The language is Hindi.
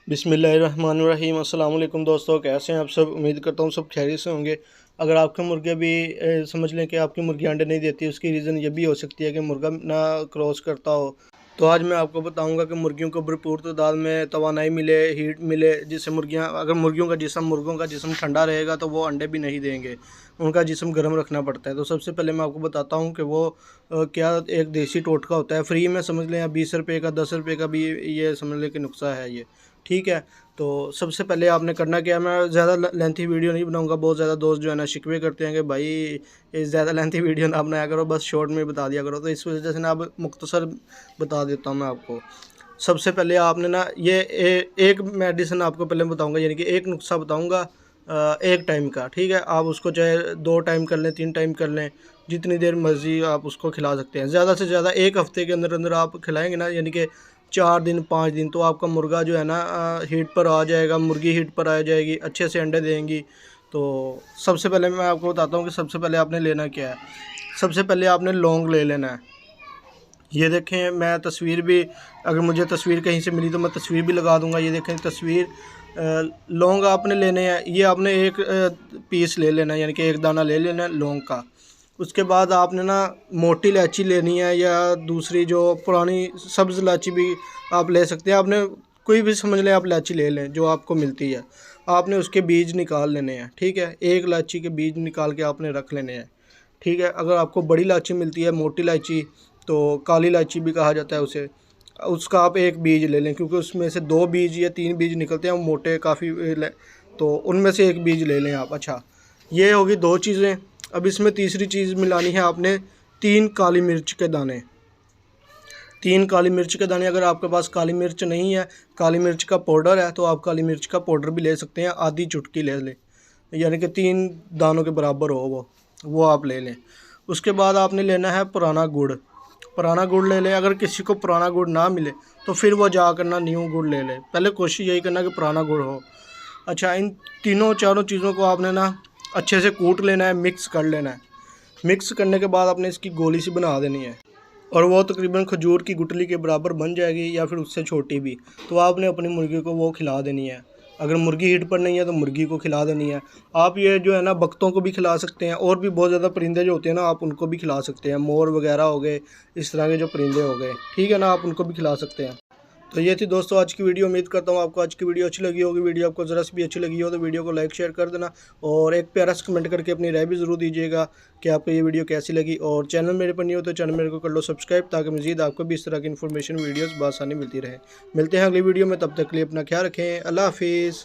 बिस्मिल्लाहिर्रहमानिर्रहीम। अस्सलाम वालेकुम दोस्तों, कैसे हैं आप सब। उम्मीद करता हूँ सब खैरियत से होंगे। अगर आपके मुर्गे भी समझ लें कि आपकी मुर्गी अंडे नहीं देती, उसकी रीज़न ये भी हो सकती है कि मुर्गा ना क्रॉस करता हो। तो आज मैं आपको बताऊंगा कि मुर्गियों को भरपूर तादाद में तवानाई मिले, हीट मिले, जिससे मुर्गियां, अगर मुर्गों का जिस्म ठंडा रहेगा तो वो अंडे भी नहीं देंगे। उनका जिस्म गर्म रखना पड़ता है। तो सबसे पहले मैं आपको बताता हूँ कि वो क्या एक देसी टोटका होता है। फ्री में समझ लें, या 20 रुपये का, 10 रुपये का भी ये समझ लें कि नुस्खा है ये। ठीक है। तो सबसे पहले आपने करना क्या है, मैं ज़्यादा लेंथी वीडियो नहीं बनाऊंगा। बहुत ज़्यादा दोस्त जो है ना शिकवे करते हैं कि भाई ये ज़्यादा लेंथी वीडियो ना बनाया करो, बस शॉर्ट में बता दिया करो। तो इस वजह से ना अब मुख्तसर बता देता हूँ मैं आपको। सबसे पहले आपने ना ये एक मेडिसिन आपको पहले बताऊंगा, यानी कि एक नुस्खा बताऊंगा एक टाइम का। ठीक है। आप उसको चाहे 2 टाइम कर लें, 3 टाइम कर लें, जितनी देर मर्जी आप उसको खिला सकते हैं। ज़्यादा से ज़्यादा एक हफ़्ते के अंदर अंदर आप खिलाएंगे ना, यानी कि 4 दिन 5 दिन, तो आपका मुर्गा जो है ना हीट पर आ जाएगा, मुर्गी हीट पर आ जाएगी, अच्छे से अंडे देंगी। तो सबसे पहले मैं आपको बताता हूँ कि सबसे पहले आपने लेना क्या है। सबसे पहले आपने लौंग ले लेना है। ये देखें, मैं तस्वीर भी, अगर मुझे तस्वीर कहीं से मिली तो मैं तस्वीर भी लगा दूंगा। ये देखें तस्वीर। लौंग आपने लेने हैं, ये आपने एक पीस ले लेना है, यानी कि एक दाना ले लेना है लौंग का। उसके बाद आपने ना मोटी इलायची लेनी है, या दूसरी जो पुरानी सब्ज़ इलायची भी आप ले सकते हैं। आपने कोई भी समझ लें, आप इलायची ले लें जो आपको मिलती है। आपने उसके बीज निकाल लेने हैं। ठीक है। एक इलायची के बीज निकाल के आपने रख लेने हैं। ठीक है। अगर आपको बड़ी इलायची मिलती है, मोटी इलायची, तो काली इलायची भी कहा जाता है उसे, उसका आप एक बीज ले लें, क्योंकि उसमें से 2 बीज या 3 बीज निकलते हैं, वो मोटे काफ़ी। तो उनमें से एक बीज ले लें आप। अच्छा, ये होगी 2 चीज़ें। अब इसमें तीसरी चीज़ मिलानी है आपने, 3 काली मिर्च के दाने। 3 काली मिर्च के दाने। अगर आपके पास काली मिर्च नहीं है, काली मिर्च का पाउडर है, तो आप काली मिर्च का पाउडर भी ले सकते हैं। आधी चुटकी ले लें, यानी कि 3 दानों के बराबर हो वो आप ले लें। उसके बाद आपने लेना है पुराना गुड़। पुराना गुड़ ले लें। अगर किसी को पुराना गुड़ ना मिले तो फिर वो जा करना न्यू गुड़ ले लें। पहले कोशिश यही करना कि पुराना गुड़ हो। अच्छा, इन तीनों चारों चीज़ों को आपने ना अच्छे से कूट लेना है, मिक्स कर लेना है। मिक्स करने के बाद आपने इसकी गोली सी बना देनी है, और वो तकरीबन खजूर की गुठली के बराबर बन जाएगी, या फिर उससे छोटी भी। तो आपने अपनी मुर्गी को वो खिला देनी है। अगर मुर्गी हीट पर नहीं है तो मुर्गी को खिला देनी है। आप ये जो है ना बख्तों को भी खिला सकते हैं, और भी बहुत ज़्यादा परिंदे जो होते हैं ना, आप उनको भी खिला सकते हैं। मोर वगैरह हो गए, इस तरह के जो परिंदे हो गए, ठीक है ना, आप उनको भी खिला सकते हैं। तो ये थी दोस्तों आज की वीडियो। उम्मीद करता हूँ आपको आज की वीडियो अच्छी लगी होगी। वीडियो आपको ज़रा सी भी अच्छी लगी हो तो वीडियो को लाइक शेयर कर देना, और एक प्यारा सा कमेंट करके अपनी राय भी ज़रूर दीजिएगा कि आपको ये वीडियो कैसी लगी। और चैनल मेरे पर नहीं हो तो चैनल मेरे को कर लो सब्सक्राइब, ताकि मज़ीद आपको भी इस तरह की इन्फॉर्मेशन वीडियोज़ बआसानी मिलती रहे। मिलते हैं अगली वीडियो में, तब तक के लिए अपना ख्याल रखें। अल्लाह हाफिज़।